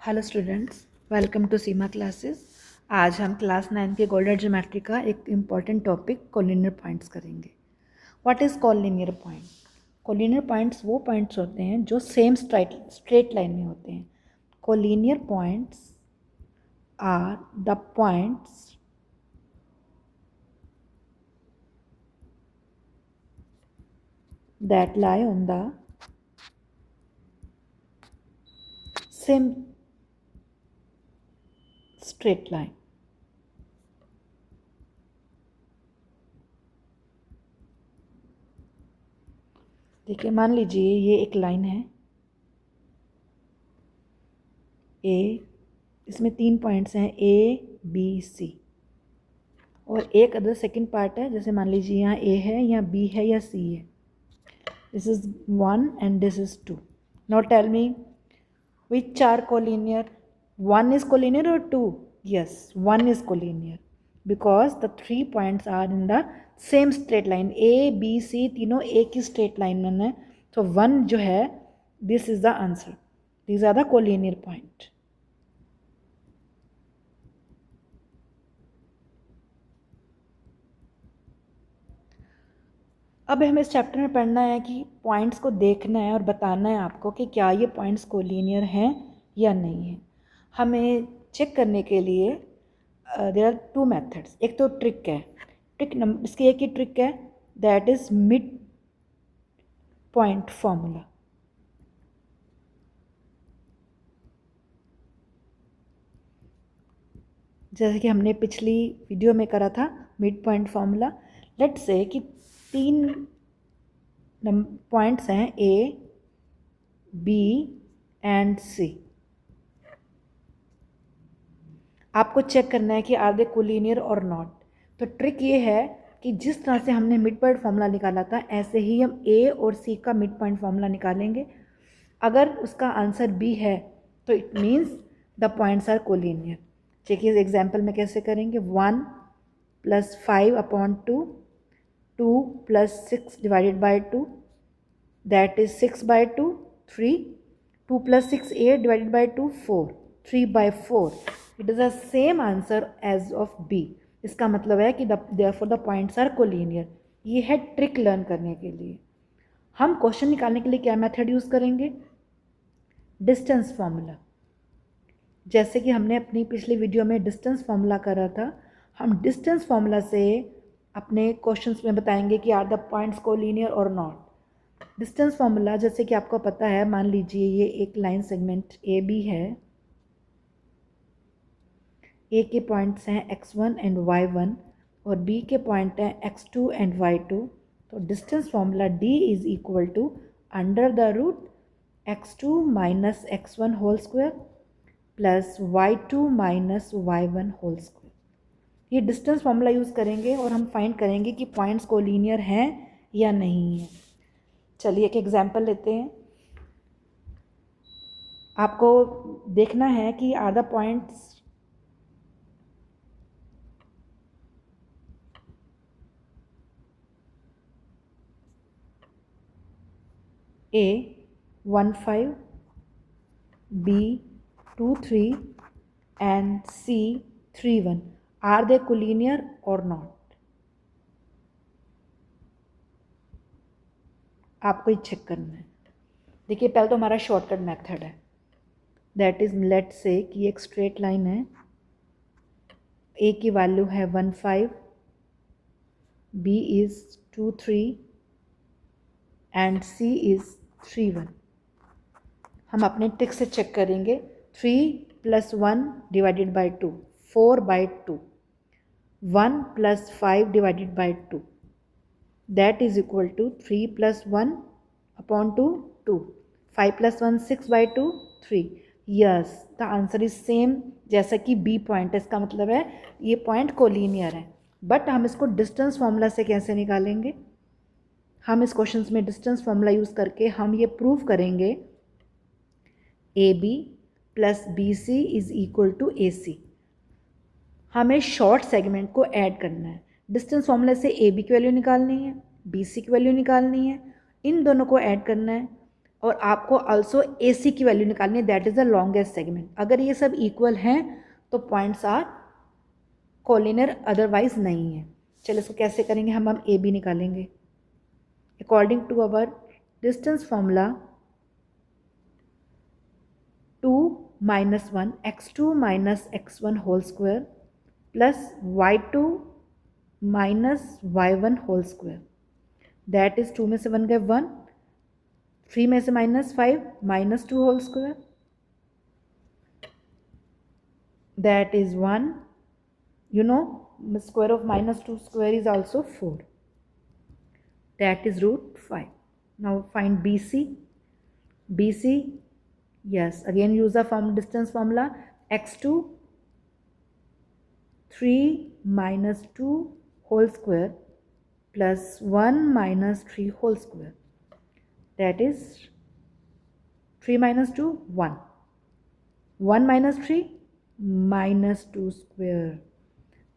Hello students, welcome to Seema classes. आज हम class 9 के गोल्डन ज्योमेट्री का एक इम्पॉर्टेंट टॉपिक कोलिनियर पॉइंट्स करेंगे। What is collinear point? Collinear points वो पॉइंट्स होते हैं जो सेम स्ट्रेट लाइन में होते हैं। Collinear points are the points that lie on the same straight line. देखिए, मान लीजिए ये एक लाइन है ए, इसमें 3 पॉइंट्स हैं ए बी सी, और एक अदर सेकंड पार्ट है, जैसे मान लीजिए यहाँ ए है, यहाँ बी है या सी है। This is 1 and this is 2. Now tell me which are collinear? 1 is collinear or 2? Yes, 1 is collinear because the 3 points are in the same straight line. A B C तीनों एक ही straight line में है, तो 1 जो है, this is the answer. These are the collinear point. अब हमें इस चैप्टर में पढ़ना है कि पॉइंट्स को देखना है और बताना है आपको कि क्या ये पॉइंट्स कोलिनियर हैं या नहीं है। हमें चेक करने के लिए देयर आर 2 मेथड्स। एक तो ट्रिक है, इसकी एक ही ट्रिक है, that is mid point formula. जैसे कि हमने पिछली वीडियो में करा था mid point formula. Let's say कि 3 पॉइंट्स हैं ए बी एंड सी। आपको चेक करना है कि आर दे कोलिनियर और नॉट। तो ट्रिक ये है कि जिस तरह से हमने मिड पॉइंट फॉर्मूला निकाला था, ऐसे ही हम ए और सी का मिड पॉइंट फॉर्मूला निकालेंगे। अगर उसका आंसर बी है तो it means the points are collinear. देखिए एग्जाम्पल में कैसे करेंगे। 1 + 5/2, 2 + 6 / 2, that is 6/2, 3, 2 + 6 8 / 2 4, 3/4। It is the same answer as of B. इसका मतलब है कि therefore the points are collinear. ये है ट्रिक लर्न करने के लिए। हम क्वेश्चन निकालने के लिए क्या मेथड यूज़ करेंगे? Distance formula. जैसे कि हमने अपनी पिछली वीडियो में डिस्टेंस फार्मूला करा था, हम डिस्टेंस फार्मूला से अपने क्वेश्चंस में बताएंगे कि आर द पॉइंट्स कोलिनियर और नॉट। डिस्टेंस फार्मूला जैसे कि आपको पता है, मान लीजिए ये एक लाइन सेगमेंट ए बी है। ए के पॉइंट्स हैं x1 एंड y1 और बी के पॉइंट हैं x2 एंड y2। तो distance formula d is equal to √x2 - x1 whole square plus y2 - y1 whole square. ये डिस्टेंस फार्मूला यूज़ करेंगे और हम फाइंड करेंगे कि पॉइंट्स कोलिनियर हैं या नहीं है। चलिए एक एग्जांपल लेते हैं। आपको देखना है कि are the points A 1 5, B 2 3 and C 3 1. Are they collinear or not? आपको ही चेक करना है। देखिए पहले तो हमारा शॉर्टकट मेथड है, दैट इज लेट्स से कि एक स्ट्रेट लाइन है। A की वैल्यू है 1 5, B is 2 3 and C is 3 1। हम अपने ट्रिक से चेक करेंगे। 3 + 1 / 2, 4/2, 1 + 5 / 2, that is equal to 3 + 1/2, 2, 5 + 1 6/2, 3। Yes, the answer is same जैसा कि बी पॉइंट है। इसका मतलब है ये पॉइंट कोलिनियर है। बट हम इसको डिस्टेंस फार्मूला से कैसे निकालेंगे? हम इस क्वेश्चन में डिस्टेंस फार्मूला यूज़ करके हम ये प्रूव करेंगे AB + BC is equal to AC। हमें शॉर्ट सेगमेंट को ऐड करना है। डिस्टेंस फार्मूले से AB की वैल्यू निकालनी है, BC की वैल्यू निकालनी है, इन दोनों को ऐड करना है और आपको ऑल्सो AC की वैल्यू निकालनी है, that is the longest segment. अगर ये सब इक्वल हैं तो पॉइंट्स आर कोलिनियर, अदरवाइज नहीं है। चलो इसको कैसे करेंगे, हम AB निकालेंगे according to our distance formula 2 minus 1 x2 minus x1 whole square plus y2 minus y1 whole square, that is 2 में से 1 गए 1, 3 में से -5 -2 whole square, that is 1. You know square of -2 square is also 4, that is root 5. Now find BC. Yes, again use the distance formula, x2 3 minus 2 whole square plus 1 minus 3 whole square, that is 3 minus 2 1, 1 minus 3 minus 2 square,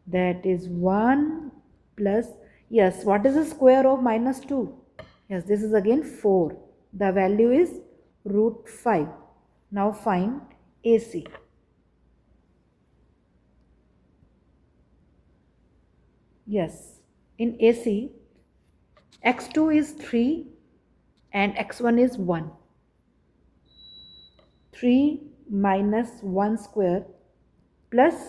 that is 1 plus, yes, what is the square of -2? Yes, this is again 4. The value is root 5. Now find AC. Yes, in AC x2 is 3 and x1 is 1. 3 minus 1 square plus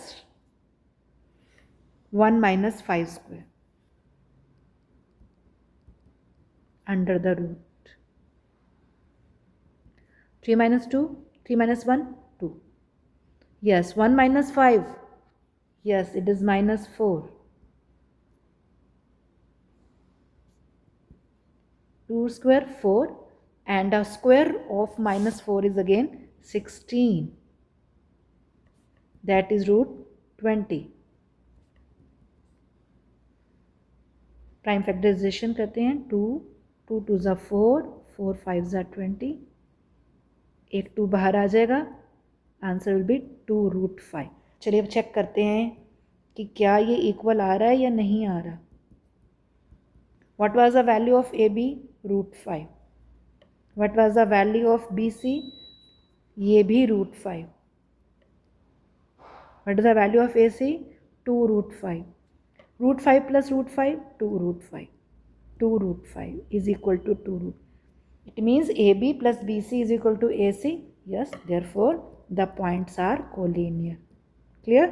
1 minus 5 square under the root. 3 minus 2, 3 minus 1, 2. Yes, 1 minus 5. Yes, it is -4. 2 square 4 and the square of -4 is again 16. That is root 20. Prime factorisation करते हैं, 2 2 2 ज़ा 4, 4 5 ज़ा 20, एक 2 बाहर आ जाएगा, answer will be 2 root 5. चलिए अब check करते हैं कि क्या ये इक्वल आ रहा है या नहीं आ रहा. What was the value of AB? Root 5. What was the value of BC? ये भी root 5. What is the value of AC? 2 root 5. Root 5 plus root 5, 2 root 5. 2 root 5 is equal to 2 root. It means AB plus BC is equal to AC. Yes, therefore the points are collinear. Clear?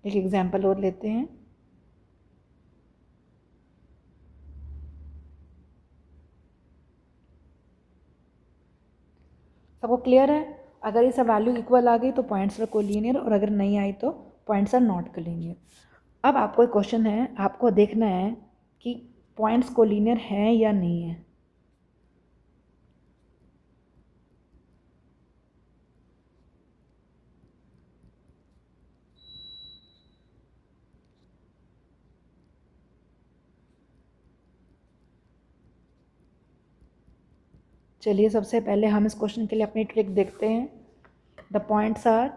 एक example और लेते हैं. सबको clear है? अगर ये सब value equal आ गई तो पॉइंट्स आर कोलिनियर, और अगर नहीं आई तो पॉइंट्स आर नॉट कोलिनियर. अब आपको एक क्वेश्चन है, आपको देखना है कि पॉइंट्स कोलिनियर हैं या नहीं है. चलिए सबसे पहले हम इस क्वेश्चन के लिए अपनी ट्रिक देखते हैं. The points are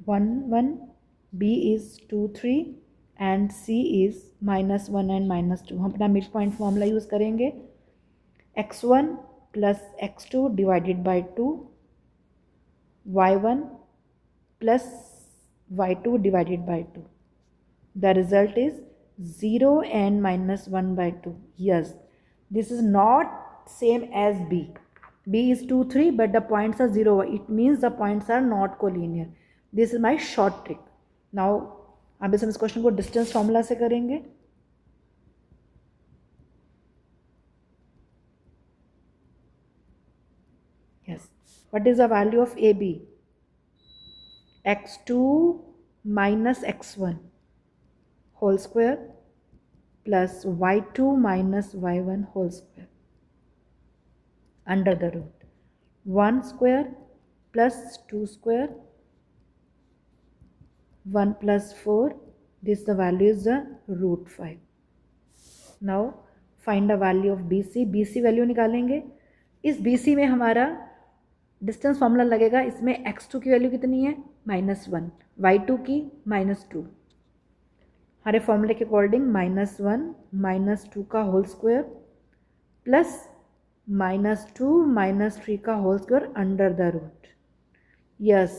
1 1, B is 2 3 and C is -1 and -2. हम अपना मिड पॉइंट फॉर्मूला यूज़ करेंगे. x1 plus x2 divided by 2, y1 plus y2 divided by 2. The result is 0 and -1 by 2. Yes, this is not same as B. B is 2 3 but the points are 0. It means the points are not collinear. This is my short trick. Now अब इस question को distance formula से करेंगे. Yes, what is the value of AB? x2 minus x1 whole square plus y2 minus y1 whole square under the root. 1 square plus 2 square, 1 plus 4, this the value is the root 5. Now find the value of BC. BC value निकालेंगे. इस BC में हमारा distance formula लगेगा, इसमें x2 की value कितनी है -1, y2 की -2, हमारे फॉर्मूले के अकॉर्डिंग -1 -2 का होल स्क्वायर प्लस -2 -3 का whole square under the root. Yes,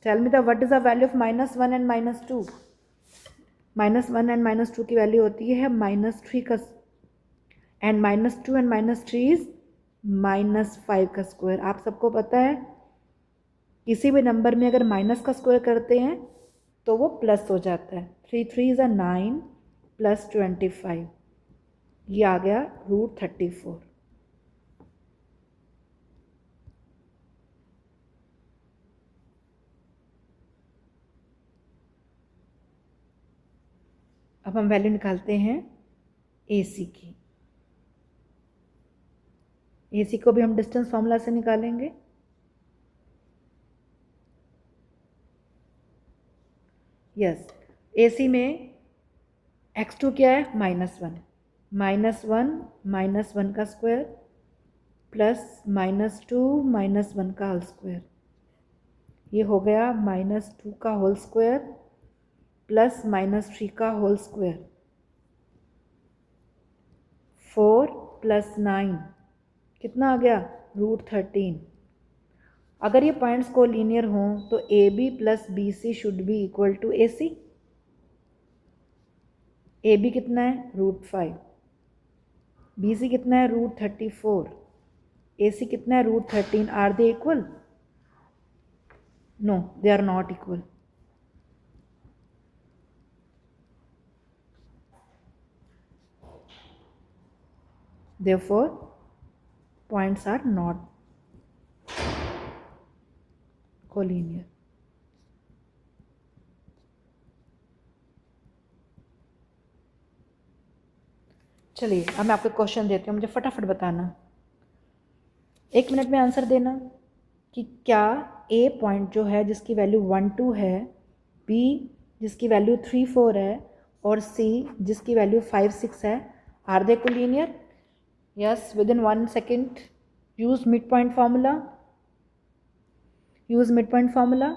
tell me the what is the value of -1 and -2। -1 and -2 की वैल्यू होती है -3 का, एंड -2 एंड -3 इज -5 का स्क्वायर। आप सबको पता है किसी भी नंबर में अगर माइनस का स्क्वायर करते हैं तो वो प्लस हो जाता है। 3 3 इज 9 प्लस 25, ये आ गया √34। अब हम वैल्यू निकालते हैं AC की। AC को भी हम डिस्टेंस फॉर्मूला से निकालेंगे। यस, AC में x2 क्या है -1, -1 का स्क्वायर प्लस -2 -1 का होल स्क्वायर, ये हो गया -2 का होल स्क्वायर प्लस -3 का होल स्क्वायर, 4 + 9 कितना आ गया √13। अगर ये पॉइंट्स को लीनियर हों तो AB + BC should be equal to AC। AB कितना है √5, BC कितना है √34, AC कितना है √13। Are they equal? No, they are not equal. Therefore, points are not collinear. चलिए अब मैं आपको क्वेश्चन देती हूँ, मुझे फटाफट बताना, 1 मिनट में आंसर देना कि क्या A पॉइंट जो है जिसकी वैल्यू 1 2 है, B जिसकी वैल्यू 3 4 है और C जिसकी वैल्यू 5 6 है, are they collinear? Yes, within 1 second use mid point formula, use mid point formula.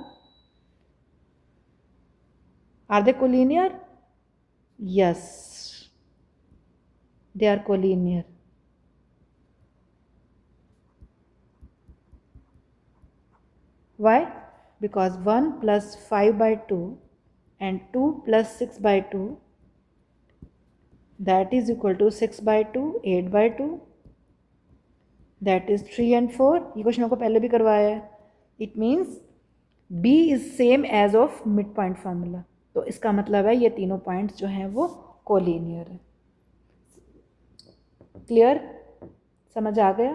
Are they collinear? Yes, they are collinear. Why? Because 1 + 5/2 and 2 + 6/2, that is equal to 6/2, 8/2, that is 3 and 4। ये question आपको पहले भी करवाया है। It means B is same as of mid point formula, तो इसका मतलब है ये तीनों पॉइंट्स जो हैं वो कोलिनियर है। क्लियर? समझ आ गया?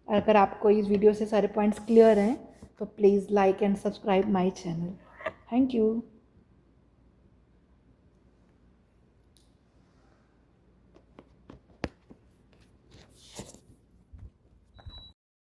अगर आपको इस वीडियो से सारे पॉइंट्स क्लियर हैं तो please like and subscribe my channel. Thank you.